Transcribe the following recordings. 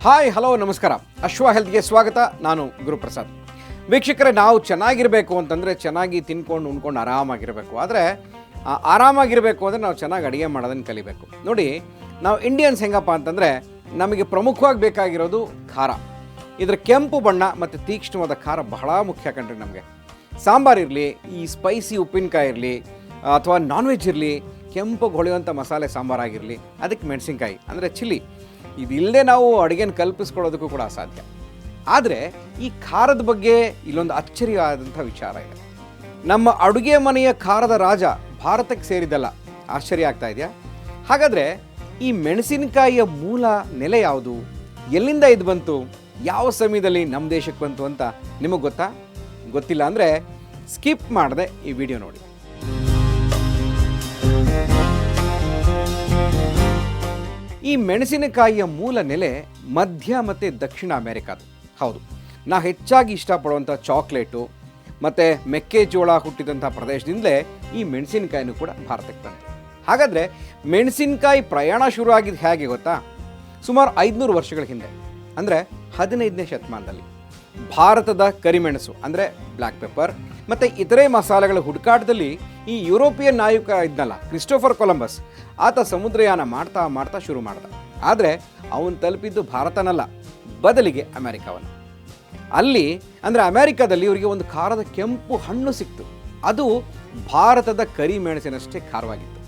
Hi hello ನಮಸ್ಕಾರ. ಅಶ್ವ ಹೆಲ್ತ್ಗೆ ಸ್ವಾಗತ. ನಾನು ಗುರುಪ್ರಸಾದ್. ವೀಕ್ಷಕರೇ, ನಾವು ಚೆನ್ನಾಗಿರಬೇಕು ಅಂತಂದರೆ ಚೆನ್ನಾಗಿ ತಿನ್ಕೊಂಡು ಉಣ್ಕೊಂಡು ಆರಾಮಾಗಿರಬೇಕು. ಆದರೆ ಆರಾಮಾಗಿರಬೇಕು ಅಂದರೆ ನಾವು ಚೆನ್ನಾಗಿ ಅಡುಗೆ ಮಾಡೋದನ್ನು ಕಲಿಬೇಕು. ನೋಡಿ, ನಾವು ಇಂಡಿಯನ್ಸ್ ಹೆಂಗಪ್ಪ ಅಂತಂದರೆ ನಮಗೆ ಪ್ರಮುಖವಾಗಿ ಬೇಕಾಗಿರೋದು ಖಾರ. ಇದರ ಕೆಂಪು ಬಣ್ಣ ಮತ್ತು ತೀಕ್ಷ್ಣವಾದ ಖಾರ ಬಹಳ ಮುಖ್ಯ ಕಣ್ರಿ ನಮಗೆ. ಸಾಂಬಾರಿರಲಿ, ಈ ಸ್ಪೈಸಿ ಉಪ್ಪಿನಕಾಯಿ ಇರಲಿ ಅಥವಾ ನಾನ್ ವೆಜ್ ಇರಲಿ, ಕೆಂಪು ಹೊಳೆಯುವಂಥ ಮಸಾಲೆ ಸಾಂಬಾರಾಗಿರಲಿ, ಅದಕ್ಕೆ ಮೆಣಸಿನ್ಕಾಯಿ ಅಂದರೆ ಚಿಲ್ಲಿ, ಇದಿಲ್ಲದೆ ನಾವು ಅಡುಗೆನ ಕಲ್ಪಿಸ್ಕೊಳ್ಳೋದಕ್ಕೂ ಕೂಡ ಅಸಾಧ್ಯ. ಆದರೆ ಈ ಖಾರದ ಬಗ್ಗೆ ಇಲ್ಲೊಂದು ಅಚ್ಚರಿಯಾದಂಥ ವಿಚಾರ ಇದೆ. ನಮ್ಮ ಅಡುಗೆ ಮನೆಯ ಖಾರದ ರಾಜ ಭಾರತಕ್ಕೆ ಸೇರಿದಲ್ಲ. ಆಶ್ಚರ್ಯ ಆಗ್ತಾ ಇದೆಯಾ? ಹಾಗಾದರೆ ಈ ಮೆಣಸಿನಕಾಯಿಯ ಮೂಲ ನೆಲೆ ಯಾವುದು? ಎಲ್ಲಿಂದ ಇದು ಬಂತು? ಯಾವ ಸಮಯದಲ್ಲಿ ನಮ್ಮ ದೇಶಕ್ಕೆ ಬಂತು ಅಂತ ನಿಮಗೆ ಗೊತ್ತಾ? ಗೊತ್ತಿಲ್ಲ ಅಂದರೆ ಸ್ಕಿಪ್ ಮಾಡದೆ ಈ ವಿಡಿಯೋ ನೋಡಿ. ಈ ಮೆಣಸಿನಕಾಯಿಯ ಮೂಲ ನೆಲೆ ಮಧ್ಯ ಮತ್ತು ದಕ್ಷಿಣ ಅಮೆರಿಕಾದು. ಹೌದು, ನಾವು ಹೆಚ್ಚಾಗಿ ಇಷ್ಟಪಡುವಂಥ ಚಾಕ್ಲೇಟು ಮತ್ತು ಮೆಕ್ಕೆಜೋಳ ಹುಟ್ಟಿದಂಥ ಪ್ರದೇಶದಿಂದಲೇ ಈ ಮೆಣಸಿನಕಾಯಿನೂ ಕೂಡ ಭಾರತಕ್ಕೆ ಬಂತು. ಹಾಗಾದರೆ ಮೆಣಸಿನಕಾಯಿ ಪ್ರಯಾಣ ಶುರು ಆಗಿದ್ದು ಹೇಗೆ ಗೊತ್ತಾ? ಸುಮಾರು 500 ವರ್ಷಗಳ ಹಿಂದೆ, ಅಂದರೆ 15ನೇ ಶತಮಾನದಲ್ಲಿ ಭಾರತದ ಕರಿಮೆಣಸು ಅಂದರೆ ಬ್ಲ್ಯಾಕ್ ಪೆಪ್ಪರ್ ಮತ್ತು ಇತರೆ ಮಸಾಲೆಗಳ ಹುಡುಕಾಟದಲ್ಲಿ ಈ ಯುರೋಪಿಯನ್ ನಾಯಕ ಇದ್ನಲ್ಲ, ಕ್ರಿಸ್ಟೋಫರ್ ಕೊಲಂಬಸ್, ಆತ ಸಮುದ್ರಯಾನ ಮಾಡ್ತಾ ಮಾಡ್ತಾ ಶುರು ಮಾಡ್ದ. ಆದರೆ ಅವನು ತಲುಪಿದ್ದು ಭಾರತನಲ್ಲ, ಬದಲಿಗೆ ಅಮೆರಿಕವನ್ನು. ಅಲ್ಲಿ ಅಂದರೆ ಅಮೆರಿಕದಲ್ಲಿ ಇವರಿಗೆ ಒಂದು ಖಾರದ ಕೆಂಪು ಹಣ್ಣು ಸಿಕ್ತು. ಅದು ಭಾರತದ ಕರಿಮೆಣಸಿನಷ್ಟೇ ಖಾರವಾಗಿತ್ತು.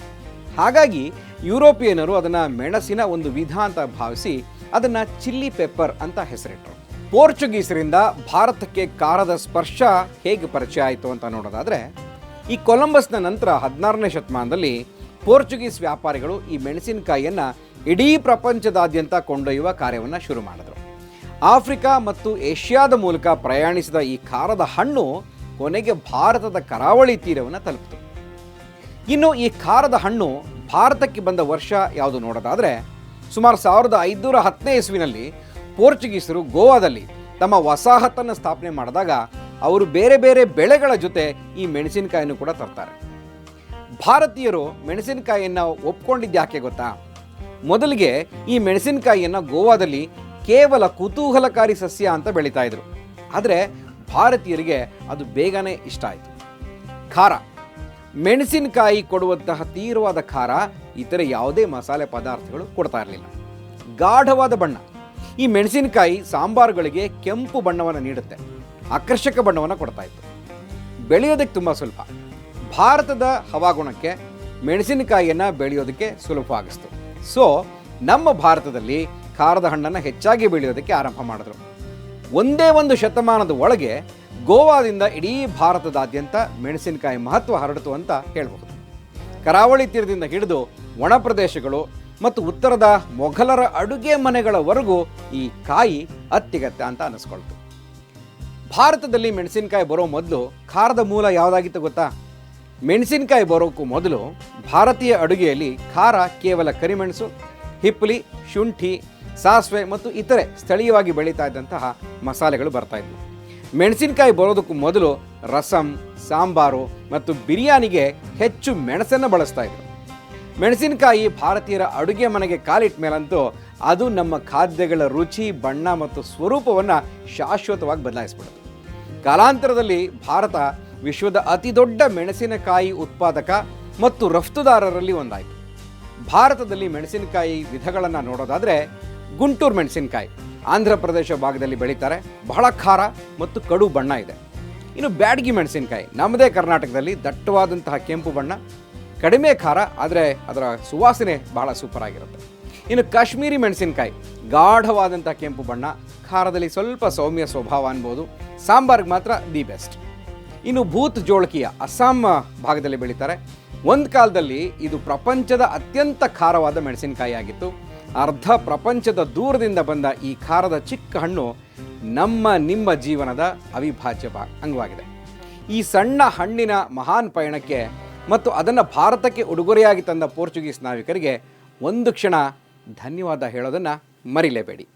ಹಾಗಾಗಿ ಯುರೋಪಿಯನರು ಅದನ್ನು ಮೆಣಸಿನ ಒಂದು ವಿಧ ಅಂತ ಭಾವಿಸಿ ಅದನ್ನು ಚಿಲ್ಲಿ ಪೆಪ್ಪರ್ ಅಂತ ಹೆಸರಿಟ್ಟರು. ಪೋರ್ಚುಗೀಸರಿಂದ ಭಾರತಕ್ಕೆ ಖಾರದ ಸ್ಪರ್ಶ ಹೇಗೆ ಪರಿಚಯ ಆಯಿತು ಅಂತ ನೋಡೋದಾದರೆ, ಈ ಕೊಲಂಬಸ್ನ ನಂತರ 16ನೇ ಶತಮಾನದಲ್ಲಿ ಪೋರ್ಚುಗೀಸ್ ವ್ಯಾಪಾರಿಗಳು ಈ ಮೆಣಸಿನಕಾಯಿಯನ್ನು ಇಡೀ ಪ್ರಪಂಚದಾದ್ಯಂತ ಕೊಂಡೊಯ್ಯುವ ಕಾರ್ಯವನ್ನು ಶುರು ಮಾಡಿದರು. ಆಫ್ರಿಕಾ ಮತ್ತು ಏಷ್ಯಾದ ಮೂಲಕ ಪ್ರಯಾಣಿಸಿದ ಈ ಖಾರದ ಹಣ್ಣು ಕೊನೆಗೆ ಭಾರತದ ಕರಾವಳಿ ತೀರವನ್ನು ತಲುಪಿತು. ಇನ್ನು ಈ ಖಾರದ ಹಣ್ಣು ಭಾರತಕ್ಕೆ ಬಂದ ವರ್ಷ ಯಾವುದು ನೋಡೋದಾದರೆ, ಸುಮಾರು 1510ನೇ ಇಸ್ವಿನಲ್ಲಿ ಪೋರ್ಚುಗೀಸರು ಗೋವಾದಲ್ಲಿ ತಮ್ಮ ವಸಾಹತನ್ನು ಸ್ಥಾಪನೆ ಮಾಡಿದಾಗ ಅವರು ಬೇರೆ ಬೇರೆ ಬೆಳೆಗಳ ಜೊತೆ ಈ ಮೆಣಸಿನಕಾಯಿಯನ್ನು ಕೂಡ ತರ್ತಾರೆ. ಭಾರತೀಯರು ಮೆಣಸಿನಕಾಯಿಯನ್ನು ಒಪ್ಕೊಂಡಿದ್ದು ಯಾಕೆ ಗೊತ್ತಾ? ಮೊದಲಿಗೆ ಈ ಮೆಣಸಿನಕಾಯಿಯನ್ನು ಗೋವಾದಲ್ಲಿ ಕೇವಲ ಕುತೂಹಲಕಾರಿ ಸಸ್ಯ ಅಂತ ಬೆಳೀತಾ ಇದ್ರು. ಆದರೆ ಭಾರತೀಯರಿಗೆ ಅದು ಬೇಗನೆ ಇಷ್ಟ ಆಯಿತು. ಖಾರ, ಮೆಣಸಿನಕಾಯಿ ಕೊಡುವಂತಹ ತೀವ್ರವಾದ ಖಾರ ಇತರೆ ಯಾವುದೇ ಮಸಾಲೆ ಪದಾರ್ಥಗಳು ಕೊಡ್ತಾ ಇರಲಿಲ್ಲ. ಗಾಢವಾದ ಬಣ್ಣ, ಈ ಮೆಣಸಿನಕಾಯಿ ಸಾಂಬಾರುಗಳಿಗೆ ಕೆಂಪು ಬಣ್ಣವನ್ನು ನೀಡುತ್ತೆ, ಆಕರ್ಷಕ ಬಣ್ಣವನ್ನು ಕೊಡ್ತಾ ಇತ್ತು. ಬೆಳೆಯೋದಕ್ಕೆ ತುಂಬ ಸುಲಭ. ಭಾರತದ ಹವಾಗುಣಕ್ಕೆ ಮೆಣಸಿನಕಾಯಿಯನ್ನು ಬೆಳೆಯೋದಕ್ಕೆ ಸುಲಭವಾಗಿಸ್ತು. ಸೊ ನಮ್ಮ ಭಾರತದಲ್ಲಿ ಖಾರದ ಹಣ್ಣನ್ನು ಹೆಚ್ಚಾಗಿ ಬೆಳೆಯೋದಕ್ಕೆ ಆರಂಭ ಮಾಡಿದ್ರು. ಒಂದೇ ಒಂದು ಶತಮಾನದ ಒಳಗೆ ಗೋವಾದಿಂದ ಇಡೀ ಭಾರತದಾದ್ಯಂತ ಮೆಣಸಿನಕಾಯಿ ಮಹತ್ವ ಹರಡಿತು ಅಂತ ಹೇಳಬಹುದು. ಕರಾವಳಿ ತೀರದಿಂದ ಹಿಡಿದು ಒಣ ಪ್ರದೇಶಗಳು ಮತ್ತು ಉತ್ತರದ ಮೊಘಲರ ಅಡುಗೆ ಮನೆಗಳವರೆಗೂ ಈ ಕಾಯಿ ಅತ್ಯಗತ್ಯ ಅಂತ ಅನ್ನಿಸ್ಕೊಳ್ತು. ಭಾರತದಲ್ಲಿ ಮೆಣಸಿನಕಾಯಿ ಬರೋ ಮೊದಲು ಖಾರದ ಮೂಲ ಯಾವುದಾಗಿತ್ತು ಗೊತ್ತಾ? ಮೆಣಸಿನಕಾಯಿ ಬರೋಕ್ಕೂ ಮೊದಲು ಭಾರತೀಯ ಅಡುಗೆಯಲ್ಲಿ ಖಾರ ಕೇವಲ ಕರಿಮೆಣಸು, ಹಿಪ್ಪಲಿ, ಶುಂಠಿ, ಸಾಸಿವೆ ಮತ್ತು ಇತರೆ ಸ್ಥಳೀಯವಾಗಿ ಬೆಳೀತಾ ಇದ್ದಂತಹ ಮಸಾಲೆಗಳು ಬರ್ತಾಯಿದ್ವು. ಮೆಣಸಿನಕಾಯಿ ಬರೋದಕ್ಕೂ ಮೊದಲು ರಸಂ, ಸಾಂಬಾರು ಮತ್ತು ಬಿರಿಯಾನಿಗೆ ಹೆಚ್ಚು ಮೆಣಸನ್ನು ಬಳಸ್ತಾ ಇದ್ರು. ಮೆಣಸಿನಕಾಯಿ ಭಾರತೀಯರ ಅಡುಗೆ ಮನೆಗೆ ಕಾಲಿಟ್ಟ ಮೇಲಂತೂ ಅದು ನಮ್ಮ ಖಾದ್ಯಗಳ ರುಚಿ, ಬಣ್ಣ ಮತ್ತು ಸ್ವರೂಪವನ್ನು ಶಾಶ್ವತವಾಗಿ ಬದಲಾಯಿಸ್ಬಿಡುತ್ತೆ. ಕಾಲಾಂತರದಲ್ಲಿ ಭಾರತ ವಿಶ್ವದ ಅತಿ ದೊಡ್ಡ ಮೆಣಸಿನಕಾಯಿ ಉತ್ಪಾದಕ ಮತ್ತು ರಫ್ತುದಾರರಲ್ಲಿ ಒಂದಾಯಿತು. ಭಾರತದಲ್ಲಿ ಮೆಣಸಿನಕಾಯಿ ವಿಧಗಳನ್ನು ನೋಡೋದಾದರೆ, ಗುಂಟೂರು ಮೆಣಸಿನಕಾಯಿ ಆಂಧ್ರ ಪ್ರದೇಶ ಭಾಗದಲ್ಲಿ ಬೆಳೀತಾರೆ, ಬಹಳ ಖಾರ ಮತ್ತು ಕಡು ಬಣ್ಣ ಇದೆ. ಇನ್ನು ಬ್ಯಾಡಗಿ ಮೆಣಸಿನಕಾಯಿ ನಮ್ಮದೇ ಕರ್ನಾಟಕದಲ್ಲಿ ದಟ್ಟವಾದಂತಹ ಕೆಂಪು ಬಣ್ಣ, ಕಡಿಮೆ ಖಾರ, ಆದರೆ ಅದರ ಸುವಾಸನೆ ಬಹಳ ಸೂಪರ್ ಆಗಿರುತ್ತೆ. ಇನ್ನು ಕಾಶ್ಮೀರಿ ಮೆಣಸಿನಕಾಯಿ ಗಾಢವಾದಂಥ ಕೆಂಪು ಬಣ್ಣ, ಖಾರದಲ್ಲಿ ಸ್ವಲ್ಪ ಸೌಮ್ಯ ಸ್ವಭಾವ ಅನ್ಬೋದು, ಸಾಂಬಾರ್ಗೆ ಮಾತ್ರ ದಿ ಬೆಸ್ಟ್. ಇನ್ನು ಭೂತ್ ಜೋಳಕಿಯ ಅಸ್ಸಾಂ ಭಾಗದಲ್ಲಿ ಬೆಳೀತಾರೆ. ಒಂದು ಕಾಲದಲ್ಲಿ ಇದು ಪ್ರಪಂಚದ ಅತ್ಯಂತ ಖಾರವಾದ ಮೆಣಸಿನಕಾಯಿ ಆಗಿತ್ತು. ಅರ್ಧ ಪ್ರಪಂಚದ ದೂರದಿಂದ ಬಂದ ಈ ಖಾರದ ಚಿಕ್ಕ ಹಣ್ಣು ನಿಮ್ಮ ಜೀವನದ ಅವಿಭಾಜ್ಯ ಅಂಗವಾಗಿದೆ. ಈ ಸಣ್ಣ ಹಣ್ಣಿನ ಮಹಾನ್ ಪಯಣಕ್ಕೆ ಮತ್ತು ಅದನ್ನು ಭಾರತಕ್ಕೆ ಉಡುಗೊರೆಯಾಗಿ ತಂದ ಪೋರ್ಚುಗೀಸ್ ನಾವಿಕರಿಗೆ ಒಂದು ಕ್ಷಣ ಧನ್ಯವಾದ ಹೇಳೋದನ್ನು ಮರಿಲೇಬೇಡಿ.